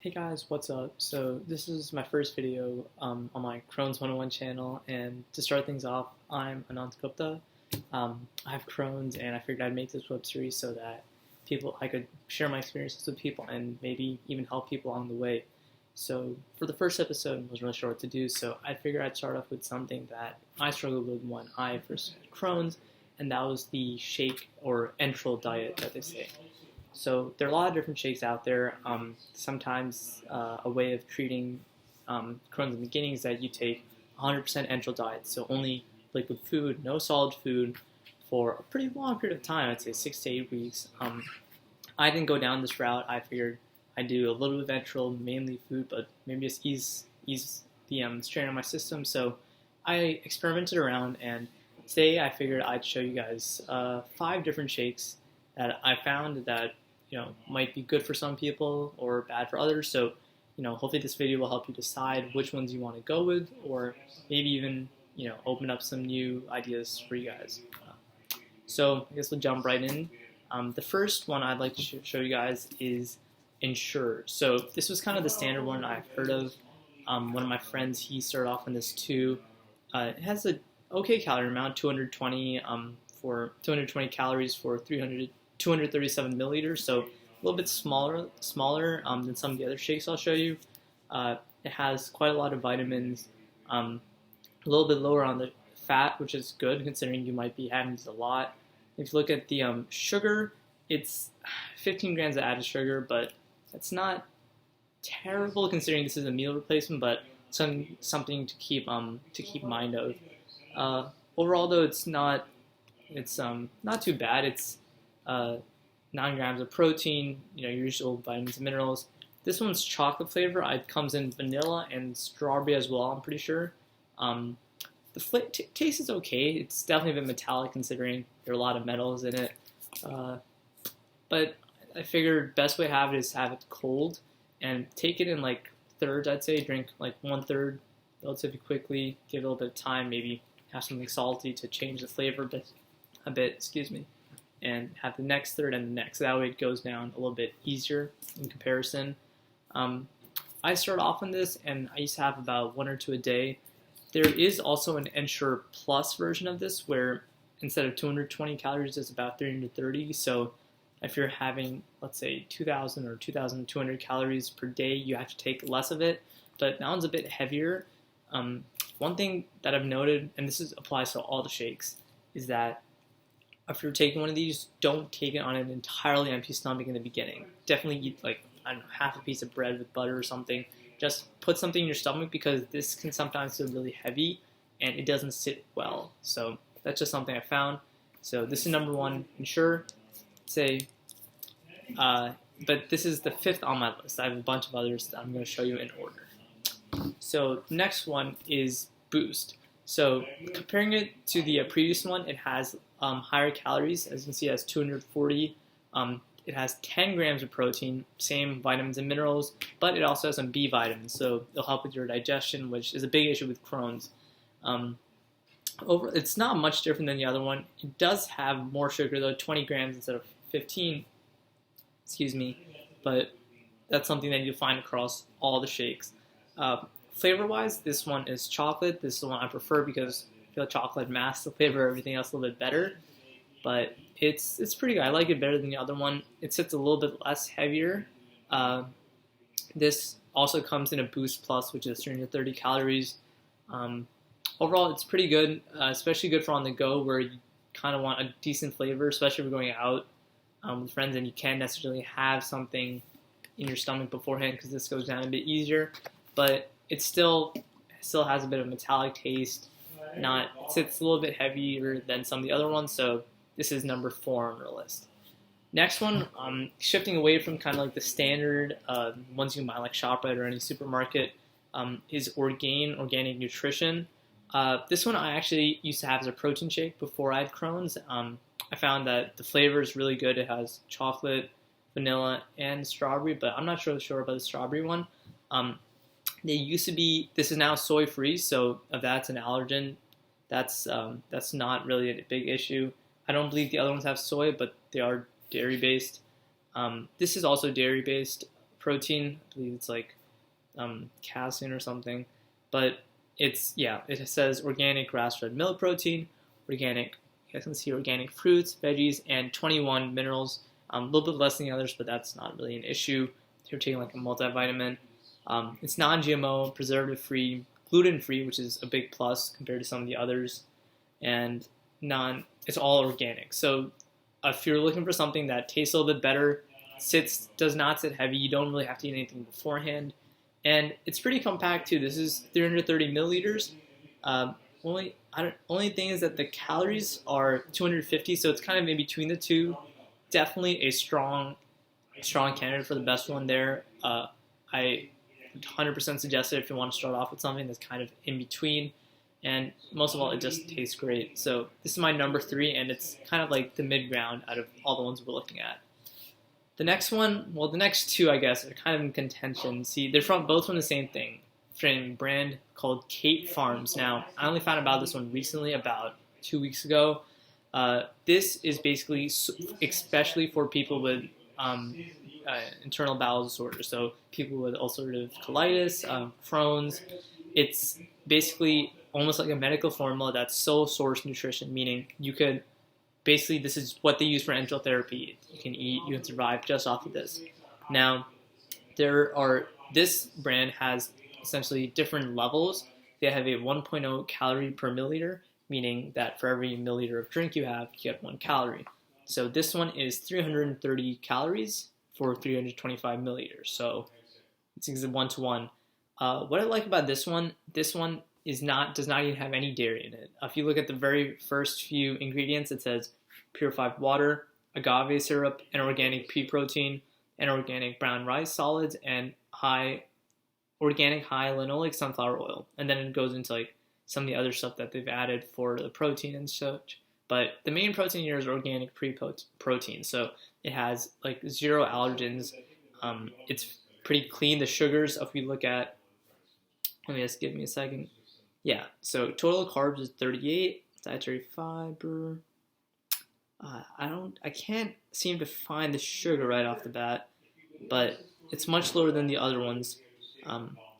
Hey guys, what's up? So this is my first video on my Crohn's 101 channel, and to start things off, I'm Anant Gupta. I have Crohn's, and I figured I'd make this web series so that I could share my experiences with people and maybe even help people along the way. So for the first episode, I wasn't really sure what to do, so I figured I'd start off with something that I struggled with when I first had Crohn's, and that was the shake or Entral diet that they say. So there are a lot of different shakes out there. Sometimes a way of treating Crohn's in the beginning is that you take 100% enteral diet, so only liquid food, no solid food, for a pretty long period of time. I'd say 6 to 8 weeks. I didn't go down this route. I figured I'd do a little bit of enteral, mainly food, but maybe just ease the strain on my system. So I experimented around, and today I figured I'd show you guys 5 different shakes that I found that might be good for some people or bad for others. So hopefully this video will help you decide which ones you want to go with, or maybe even open up some new ideas for you guys. So I guess we'll jump right in. The first one I'd like to show you guys is Ensure. So this was kind of the standard one I've heard of. One of my friends, he started off on this too. It has an okay calorie amount, 220 calories for 237 milliliters, so a little bit smaller than some of the other shakes I'll show you. It has quite a lot of vitamins, a little bit lower on the fat, which is good considering you might be having these a lot. If you look at the sugar, it's 15 grams of added sugar, but it's not terrible considering this is a meal replacement, but something to keep mind of. Overall, though, it's not too bad. It's 9 grams of protein, your usual vitamins and minerals. This one's chocolate flavor. It comes in vanilla and strawberry as well, I'm pretty sure. The taste is okay. It's definitely a bit metallic considering there are a lot of metals in it. But I figured best way to have it is have it cold and take it in like thirds, I'd say. Drink like 1/3 relatively quickly. Give it a little bit of time. Maybe have something salty to change the flavor a bit, excuse me. And have the next third and the next. That way it goes down a little bit easier in comparison. I started off on this, and I used to have about 1 or 2 a day. There is also an Ensure Plus version of this, where instead of 220 calories, it's about 330. So if you're having, let's say, 2,000 or 2,200 calories per day, you have to take less of it. But that one's a bit heavier. One thing that I've noted, and applies to all the shakes, is that if you're taking one of these, don't take it on an entirely empty stomach in the beginning. Definitely eat half a piece of bread with butter or something. Just put something in your stomach because this can sometimes feel really heavy and it doesn't sit well. So that's just something I found. So this is number 1, Ensure. But this is the 5th on my list. I have a bunch of others that I'm going to show you in order. So next one is Boost. So comparing it to the previous one, it has higher calories. As you can see, it has 240. It has 10 grams of protein, same vitamins and minerals, but it also has some B vitamins, so it'll help with your digestion, which is a big issue with Crohn's. It's not much different than the other one. It does have more sugar, though, 20 grams instead of 15, excuse me, but that's something that you'll find across all the shakes. Flavor-wise, this one is chocolate. This is the one I prefer because I feel like chocolate masks the flavor of everything else a little bit better. But it's pretty good. I like it better than the other one. It sits a little bit less heavier. This also comes in a Boost Plus, which is 330 calories. Overall, it's pretty good, especially good for on the go where you kind of want a decent flavor, especially if you're going out with friends and you can't necessarily have something in your stomach beforehand because this goes down a bit easier. But it still has a bit of metallic taste. It sits a little bit heavier than some of the other ones, so this is number 4 on our list. Next one, shifting away from kind of like the standard ones you can buy like ShopRite or any supermarket, is Organic Nutrition. This one I actually used to have as a protein shake before I had Crohn's. I found that the flavor is really good. It has chocolate, vanilla, and strawberry, but I'm not sure about the strawberry one. This is now soy-free, so if that's an allergen, that's not really a big issue. I don't believe the other ones have soy, but they are dairy-based. This is also dairy-based protein. I believe it's like casein or something, but it says organic grass-fed milk protein, organic, you guys can see organic fruits, veggies, and 21 minerals. A little bit less than the others, but that's not really an issue. You're taking like a multivitamin. It's non-GMO, preservative-free, gluten-free, which is a big plus compared to some of the others, and it's all organic. So if you're looking for something that tastes a little bit better, does not sit heavy, you don't really have to eat anything beforehand, and it's pretty compact too. This is 330 milliliters. Only thing is that the calories are 250, so it's kind of in between the two. Definitely a strong candidate for the best one there. I 100% suggest it if you want to start off with something that's kind of in between, and most of all, it just tastes great. So this is my number 3, and it's kind of like the mid-ground out of all the ones we're looking at. The next one, well, the next two, I guess, are kind of in contention. See, they're both from the same brand called Kate Farms. Now, I only found about this one recently, about 2 weeks ago. This is basically especially for people with internal bowel disorders, so people with ulcerative colitis, Crohn's. It's basically almost like a medical formula that's sole source nutrition, meaning you could basically, this is what they use for enteral therapy. You can survive just off of this. Now, this brand has essentially different levels. They have a 1.0 calorie per milliliter, meaning that for every milliliter of drink you have, you get 1 calorie. So this one is 330 calories for 325 milliliters. So it's 1-to-1. What I like about this one does not even have any dairy in it. If you look at the very first few ingredients, it says purified water, agave syrup, and organic pea protein, and organic brown rice solids, and organic high linoleic sunflower oil. And then it goes into like some of the other stuff that they've added for the protein and such. But the main protein here is organic protein. So it has like 0 allergens. It's pretty clean. The sugars, if we look at, give me a second. Yeah, so total carbs is 38, dietary fiber. I can't seem to find the sugar right off the bat, but it's much lower than the other ones.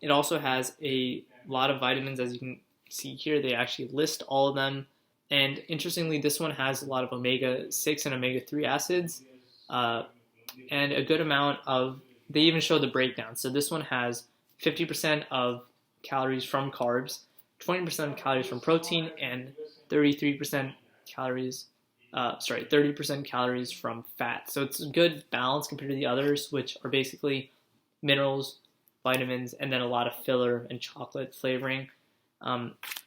It also has a lot of vitamins, as you can see here. They actually list all of them. And interestingly, this one has a lot of omega-6 and omega-3 acids, and a good amount of, they even show the breakdown. So this one has 50% of calories from carbs, 20% of calories from protein, and 30% calories from fat. So it's a good balance compared to the others, which are basically minerals, vitamins, and then a lot of filler and chocolate flavoring.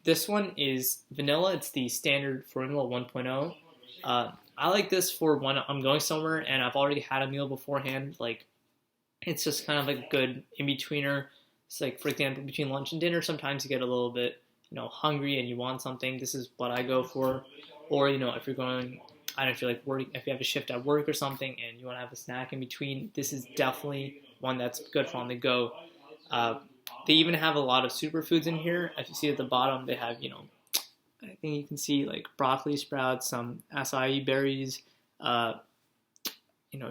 This one is vanilla. It's the standard formula 1.0. I like this for when I'm going somewhere and I've already had a meal beforehand. Like, it's just kind of like a good in-betweener. It's like, for example, between lunch and dinner, sometimes you get a little bit, hungry and you want something. This is what I go for. Or, if you're going, I don't feel like working, if you have a shift at work or something and you want to have a snack in between, this is definitely one that's good for on the go. They even have a lot of superfoods in here. If you see at the bottom, they have, I think you can see like broccoli sprouts, some acai berries,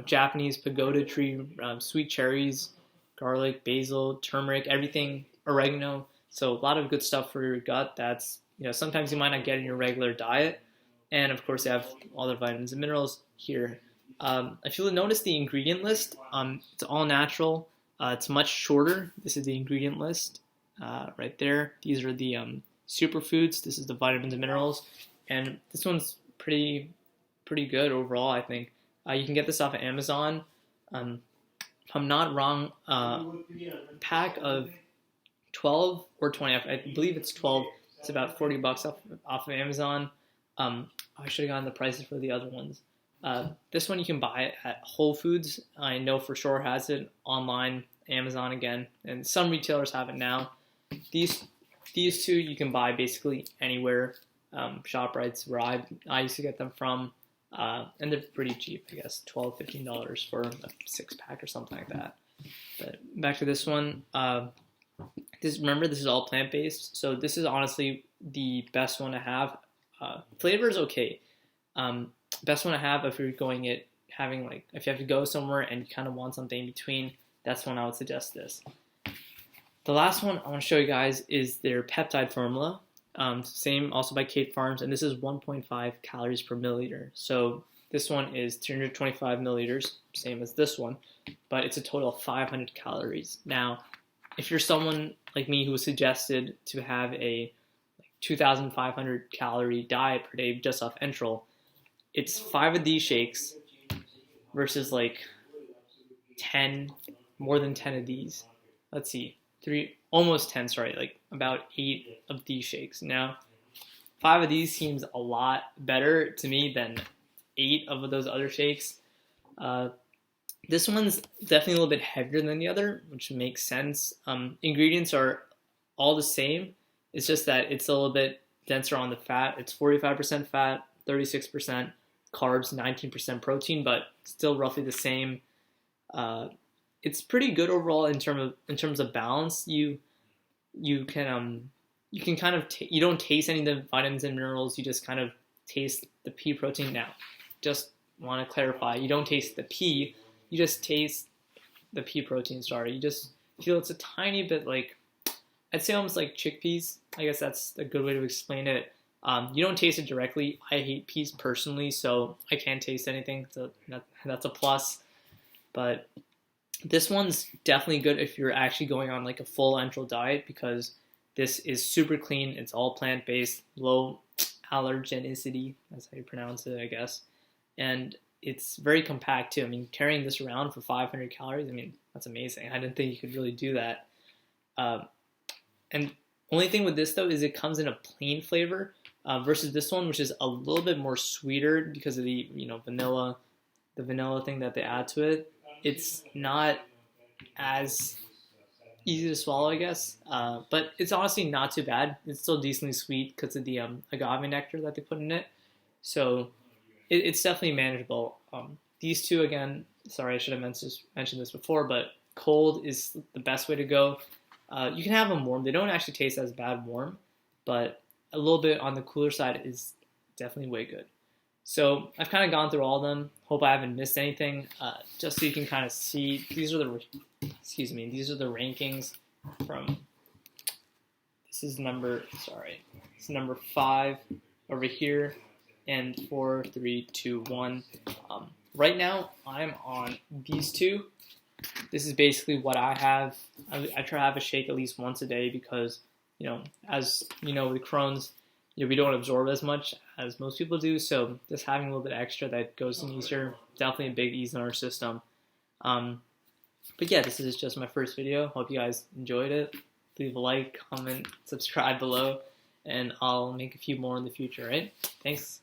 Japanese pagoda tree, sweet cherries, garlic, basil, turmeric, everything, oregano. So a lot of good stuff for your gut that's, sometimes you might not get in your regular diet. And of course, they have all the vitamins and minerals here. If you'll notice the ingredient list, it's all natural. It's much shorter. This is the ingredient list right there. These are the superfoods. This is the vitamins and minerals. And this one's pretty good overall, I think. You can get this off of Amazon. If I'm not wrong, pack of 12 or 20. I believe it's 12. It's about $40 off of Amazon. I should have gotten the prices for the other ones. This one you can buy it at Whole Foods. I know for sure has it online, Amazon again, and some retailers have it now. These two you can buy basically anywhere. ShopRite's where I used to get them from, and they're pretty cheap. I guess $12-15 for a 6-pack or something like that. But back to this one. Remember, this is all plant-based, so this is honestly the best one to have. Flavor is okay. Best one to have if you're if you have to go somewhere and you kind of want something in between. that's when I would suggest this. The last one I want to show you guys is their peptide formula. Same also by Kate Farms, and this is 1.5 calories per milliliter. So this one is 325 milliliters, same as this one, but it's a total of 500 calories. Now, if you're someone like me who was suggested to have a 2,500 calorie diet per day just off Entral, it's 5 of these shakes versus like 10, more than 10 of these. Let's see, almost 10, sorry, like about 8 of these shakes. Now, 5 of these seems a lot better to me than 8 of those other shakes. This one's definitely a little bit heavier than the other, which makes sense. Ingredients are all the same. It's just that it's a little bit denser on the fat. It's 45% fat, 36% carbs, 19% protein, but still roughly the same. It's pretty good overall in terms of balance. You can kind of you don't taste any of the vitamins and minerals. You just kind of taste the pea protein. Now, just want to clarify, you don't taste the pea. You just taste the pea protein. Sorry, you just feel it's a tiny bit like, I'd say almost like chickpeas. I guess that's a good way to explain it. You don't taste it directly. I hate peas personally, so I can't taste anything. So that's a plus. But this one's definitely good if you're actually going on like a full Entral diet, because this is super clean. It's all plant-based, low allergenicity. That's how you pronounce it, I guess. And it's very compact too. I mean, carrying this around for 500 calories, I mean, that's amazing. I didn't think you could really do that. And only thing with this though is it comes in a plain flavor versus this one, which is a little bit more sweeter because of the vanilla, the vanilla thing that they add to it. It's not as easy to swallow, I guess, but it's honestly not too bad. It's still decently sweet because of the agave nectar that they put in it. So it's definitely manageable. These two, again, sorry, I should have mentioned this before, but cold is the best way to go. You can have them warm. They don't actually taste as bad warm, but a little bit on the cooler side is definitely way good. So I've kind of gone through all of them. Hope I haven't missed anything. Just so you can kind of see, these are the rankings from. This is number 5 over here, and 4, 3, 2, 1. Right now I'm on these two. This is basically what I have. I try to have a shake at least once a day because, as you know, with Crohn's, we don't absorb as much as most people do. So just having a little bit extra that goes in easier, definitely a big ease in our system. But yeah, this is just my first video. Hope you guys enjoyed it. Leave a like, comment, subscribe below, and I'll make a few more in the future, right? Thanks.